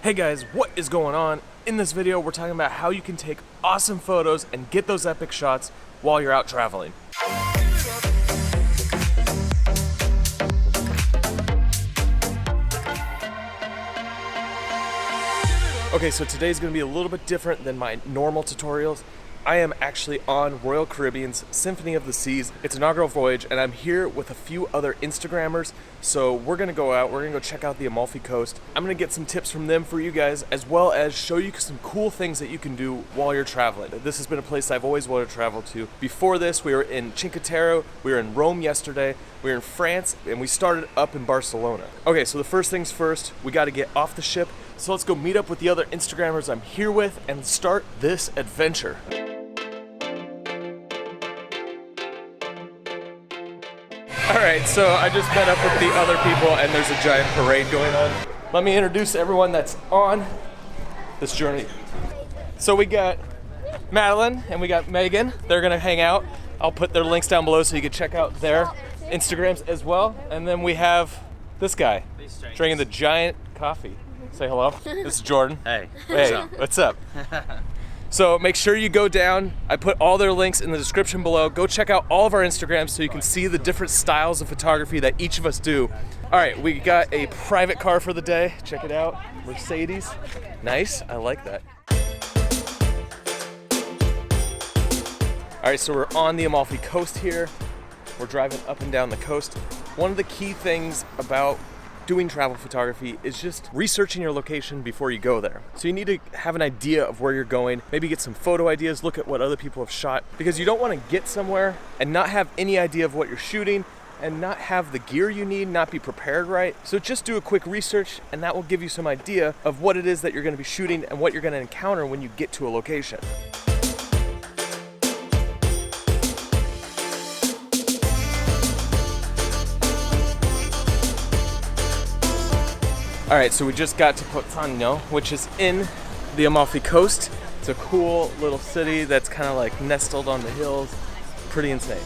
Hey guys, what is going on? In this video, we're talking about how you can take awesome photos and get those epic shots while you're out traveling. Okay, so today's gonna be a little bit different than my normal tutorials. I am actually on Royal Caribbean's Symphony of the Seas. It's inaugural voyage, and I'm here with a few other Instagrammers. So we're gonna go out, we're gonna go check out the Amalfi Coast. I'm gonna get some tips from them for you guys, as well as show you some cool things that you can do while you're traveling. This has been a place I've always wanted to travel to. Before this, we were in Cinque Terre, we were in Rome yesterday, we were in France, and we started up in Barcelona. Okay, so the first things first, we gotta get off the ship. So let's go meet up with the other Instagrammers I'm here with and start this adventure. All right, so I just met up with the other people and there's a giant parade going on. Let me introduce everyone that's on this journey. So we got Madeline and we got Megan. They're gonna hang out. I'll put their links down below so you can check out their Instagrams as well. And then we have this guy drinking the giant coffee. Say hello. This is Jordan. Hey. Hey, what's up? So make sure you go down. I put all their links in the description below. Go check out all of our Instagrams so you can see the different styles of photography that each of us do. All right, we got a private car for the day. Check it out, Mercedes. Nice, I like that. All right, so we're on the Amalfi Coast here. We're driving up and down the coast. One of the key things about doing travel photography is just researching your location before you go there. So you need to have an idea of where you're going, maybe get some photo ideas, look at what other people have shot, because you don't want to get somewhere and not have any idea of what you're shooting and not have the gear you need, not be prepared right. So just do a quick research and that will give you some idea of what it is that you're going to be shooting and what you're going to encounter when you get to a location. All right, so we just got to Potano, which is in the Amalfi Coast. It's a cool little city that's kind of like nestled on the hills. Pretty insane.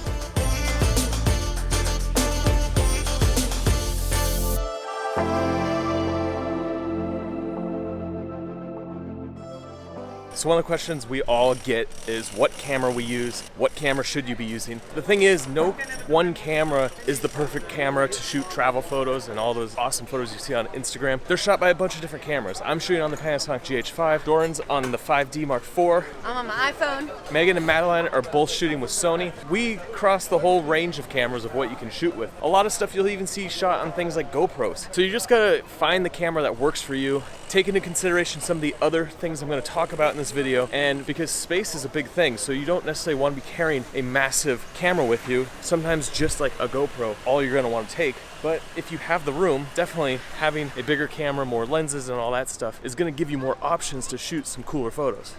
So one of the questions we all get is what camera we use, what camera should you be using? The thing is, no one camera is the perfect camera to shoot travel photos and all those awesome photos you see on Instagram. They're shot by a bunch of different cameras. I'm shooting on the Panasonic GH5, Doran's on the 5D Mark IV. I'm on my iPhone. Megan and Madeline are both shooting with Sony. We cross the whole range of cameras of what you can shoot with. A lot of stuff you'll even see shot on things like GoPros. So you just gotta find the camera that works for you. Take into consideration some of the other things I'm going to talk about in this video, and because space is a big thing, so you don't necessarily want to be carrying a massive camera with you. Sometimes just like a GoPro, all you're going to want to take. But if you have the room, definitely having a bigger camera, more lenses and all that stuff is going to give you more options to shoot some cooler photos.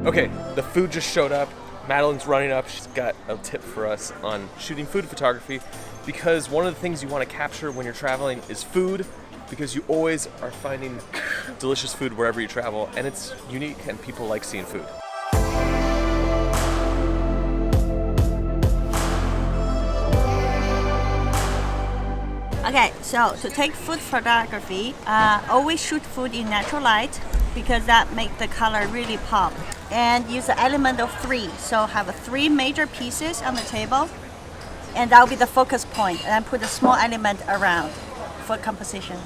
Okay, the food just showed up. Madeline's running up. She's got a tip for us on shooting food photography, because one of the things you want to capture when you're traveling is food, because you always are finding delicious food wherever you travel, and it's unique and people like seeing food. Okay, so to take food photography, always shoot food in natural light because that makes the color really pop. And use the element of 3. So have 3 major pieces on the table, and that will be the focus point. And then put a small element around for composition.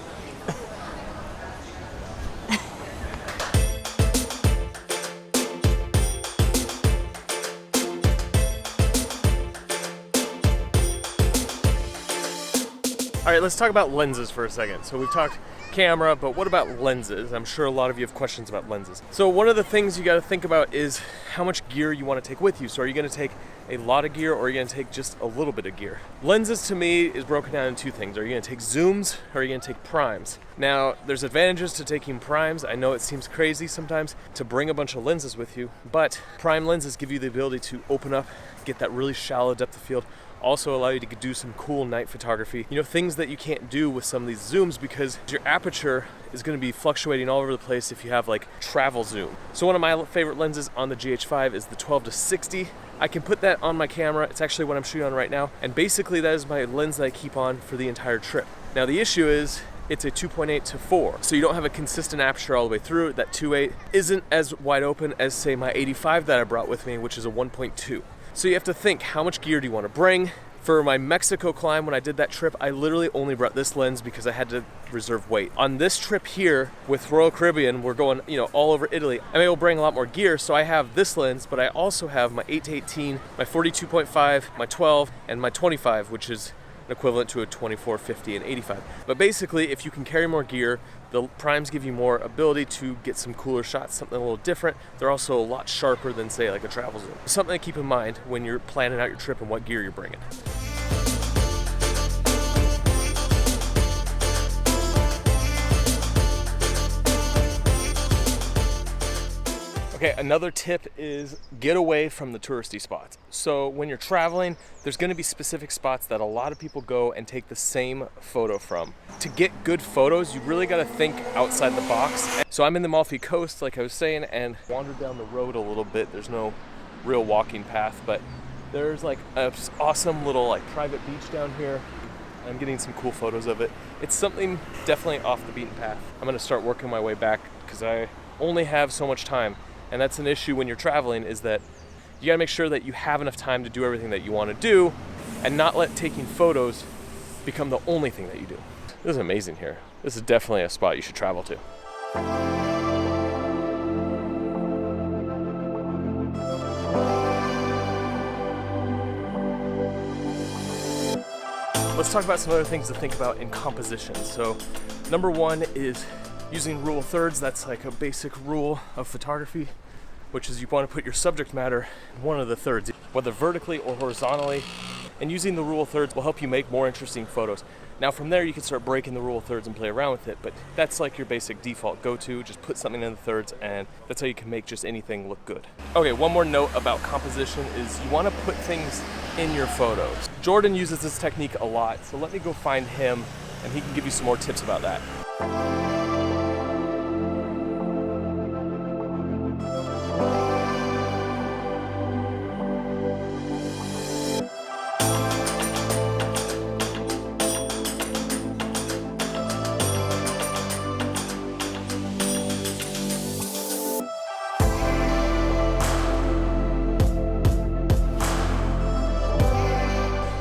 All right, let's talk about lenses for a second. So we've talked camera, but what about lenses? I'm sure a lot of you have questions about lenses. So one of the things you got to think about is how much gear you want to take with you. So are you going to take a lot of gear or are you going to take just a little bit of gear? Lenses to me is broken down into 2 things. Are you going to take zooms or are you going to take primes? Now, there's advantages to taking primes. I know it seems crazy sometimes to bring a bunch of lenses with you, but prime lenses give you the ability to open up, get that really shallow depth of field, also allow you to do some cool night photography. You know, things that you can't do with some of these zooms because your aperture is going to be fluctuating all over the place if you have like travel zoom. So one of my favorite lenses on the GH5 is the 12-60. I can put that on my camera. It's actually what I'm shooting on right now. And basically that is my lens that I keep on for the entire trip. Now the issue is it's a 2.8 to 4. So you don't have a consistent aperture all the way through. That 2.8 isn't as wide open as, say, my 85 that I brought with me, which is a 1.2. So you have to think, how much gear do you want to bring? For my Mexico climb, when I did that trip, I literally only brought this lens because I had to reserve weight. On this trip here with Royal Caribbean, we're going, all over Italy. I'm able to bring a lot more gear, so I have this lens, but I also have my 8-18, my 42.5, my 12, and my 25, which is an equivalent to a 24, 50, and 85. But basically, if you can carry more gear, the primes give you more ability to get some cooler shots, something a little different. They're also a lot sharper than, say, like a travel zoom. Something to keep in mind when you're planning out your trip and what gear you're bringing. Okay, another tip is get away from the touristy spots. So when you're traveling, there's gonna be specific spots that a lot of people go and take the same photo from. To get good photos, you really gotta think outside the box. So I'm in the Amalfi Coast, like I was saying, and wandered down the road a little bit. There's no real walking path, but there's like an awesome little like private beach down here. I'm getting some cool photos of it. It's something definitely off the beaten path. I'm gonna start working my way back because I only have so much time. And that's an issue when you're traveling, is that you gotta make sure that you have enough time to do everything that you wanna do and not let taking photos become the only thing that you do. This is amazing here. This is definitely a spot you should travel to. Let's talk about some other things to think about in composition. So number one is using rule of thirds. That's like a basic rule of photography, which is you want to put your subject matter in one of the thirds, whether vertically or horizontally. And using the rule of thirds will help you make more interesting photos. Now from there you can start breaking the rule of thirds and play around with it, but that's like your basic default go-to. Just put something in the thirds and that's how you can make just anything look good. Okay, one more note about composition is you want to put things in your photos. Jordan uses this technique a lot, so let me go find him and he can give you some more tips about that.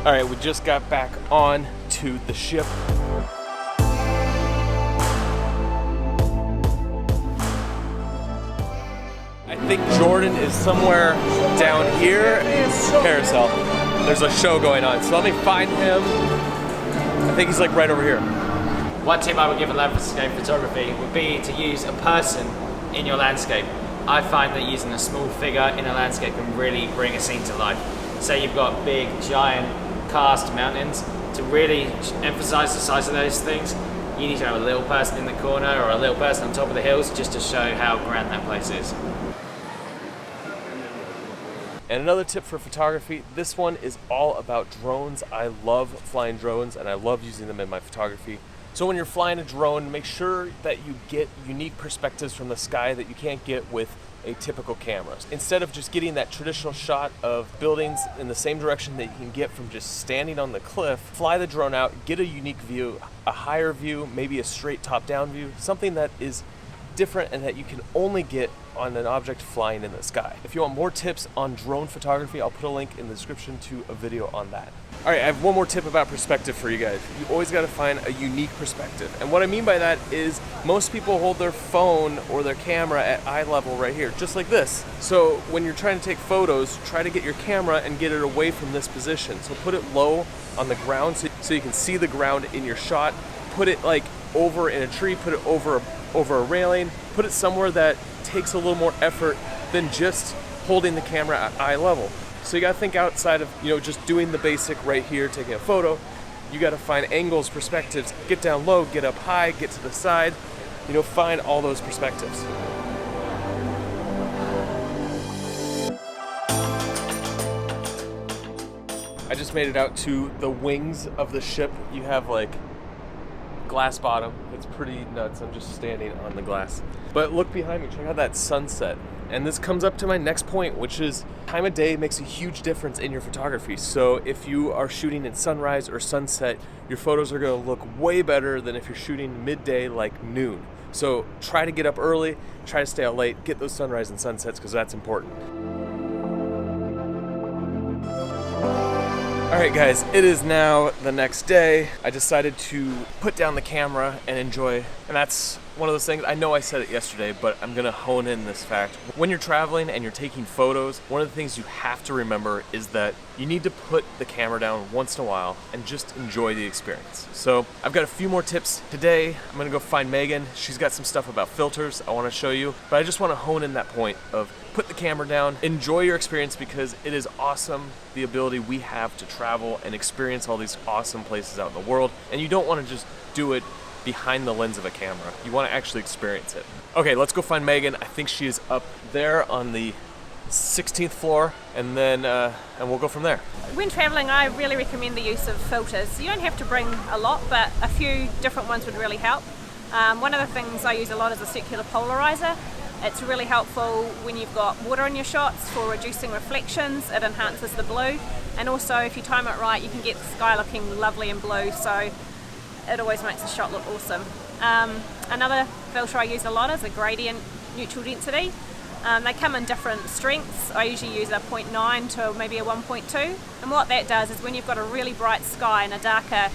All right, we just got back on to the ship. I think Jordan is somewhere down here in Carousel. There's a show going on, so let me find him. I think he's like right over here. One tip I would give in landscape photography would be to use a person in your landscape. I find that using a small figure in a landscape can really bring a scene to life. Say you've got big, giant, karst mountains. To really emphasize the size of those things, you need to have a little person in the corner or a little person on top of the hills just to show how grand that place is. And another tip for photography, this one is all about drones. I love flying drones and I love using them in my photography. So when you're flying a drone, make sure that you get unique perspectives from the sky that you can't get with a typical camera. Instead of just getting that traditional shot of buildings in the same direction that you can get from just standing on the cliff, fly the drone out, get a unique view, a higher view, maybe a straight top-down view, something that is different and that you can only get on an object flying in the sky. If you want more tips on drone photography, I'll put a link in the description to a video on that. All right, I have one more tip about perspective for you guys. You always got to find a unique perspective. And what I mean by that is most people hold their phone or their camera at eye level right here, just like this. So when you're trying to take photos, try to get your camera and get it away from this position. So put it low on the ground so you can see the ground in your shot. Put it like over in a tree, put it over a railing, put it somewhere that takes a little more effort than just holding the camera at eye level. So you gotta think outside of, just doing the basic right here, taking a photo. You gotta find angles, perspectives, get down low, get up high, get to the side, find all those perspectives. I just made it out to the wings of the ship. You have like glass bottom. It's pretty nuts. I'm just standing on the glass. But look behind me, check out that sunset. And this comes up to my next point, which is time of day makes a huge difference in your photography. So if you are shooting at sunrise or sunset, your photos are gonna look way better than if you're shooting midday like noon. So try to get up early, try to stay out late, get those sunrise and sunsets because that's important. All right guys, it is now the next day. I decided to put down the camera and enjoy, and that's one of those things, I know I said it yesterday, but I'm gonna hone in this fact. When you're traveling and you're taking photos, one of the things you have to remember is that you need to put the camera down once in a while and just enjoy the experience. So I've got a few more tips today. I'm gonna go find Megan. She's got some stuff about filters I wanna show you, but I just wanna hone in that point of put the camera down, enjoy your experience because it is awesome, the ability we have to travel and experience all these awesome places out in the world, and you don't wanna just do it behind the lens of a camera. You want to actually experience it. Okay, let's go find Megan. I think she is up there on the 16th floor, and then and we'll go from there. When traveling, I really recommend the use of filters. You don't have to bring a lot, but a few different ones would really help. One of the things I use a lot is a circular polarizer. It's really helpful when you've got water in your shots for reducing reflections. It enhances the blue, and also if you time it right, you can get the sky looking lovely and blue. So it always makes the shot look awesome. Another filter I use a lot is a gradient neutral density. They come in different strengths. I usually use a 0.9 to maybe a 1.2. And what that does is when you've got a really bright sky and a darker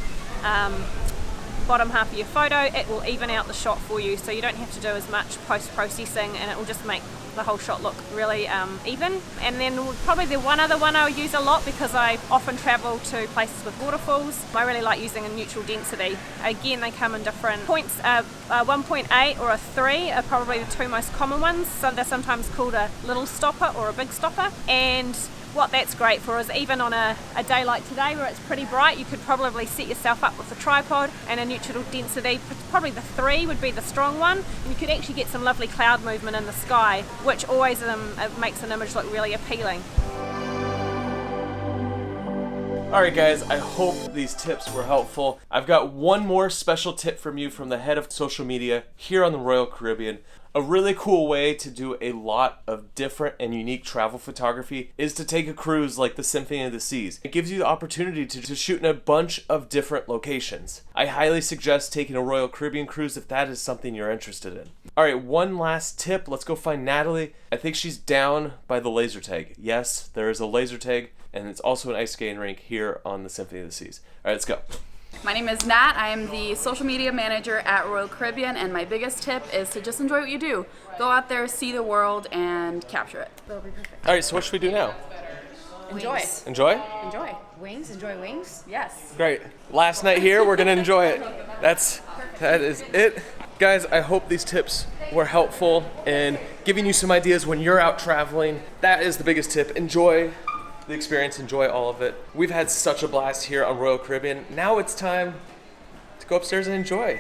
bottom half of your photo, it will even out the shot for you, so you don't have to do as much post-processing, and it will just make the whole shot look really even. And then probably the one other one I use a lot, because I often travel to places with waterfalls, I really like using a neutral density. Again, they come in different points. 1.8 or a 3 are probably the two most common ones. So they're sometimes called a little stopper or a big stopper. And what that's great for is even on a day like today where it's pretty bright, you could probably set yourself up with a tripod and a neutral density. Probably the 3 would be the strong one, and you could actually get some lovely cloud movement in the sky, which always makes an image look really appealing. Alright guys, I hope these tips were helpful. I've got one more special tip from you from the head of social media here on the Royal Caribbean. A really cool way to do a lot of different and unique travel photography is to take a cruise like the Symphony of the Seas. It gives you the opportunity to shoot in a bunch of different locations. I highly suggest taking a Royal Caribbean cruise if that is something you're interested in. Alright, one last tip. Let's go find Natalie. I think she's down by the laser tag. Yes, there is a laser tag, and it's also an ice skating rink here on the Symphony of the Seas. Alright, let's go. My name is Nat. I am the social media manager at Royal Caribbean, and my biggest tip is to just enjoy what you do. Go out there, see the world, and capture it. That'll be perfect. Alright, so what should we do now? Enjoy. Enjoy? Enjoy. Wings? Enjoy wings? Yes. Great. Last night here, we're gonna enjoy it. That is it. Guys, I hope these tips were helpful in giving you some ideas when you're out traveling. That is the biggest tip. Enjoy the experience, enjoy all of it. We've had such a blast here on Royal Caribbean. Now it's time to go upstairs and enjoy.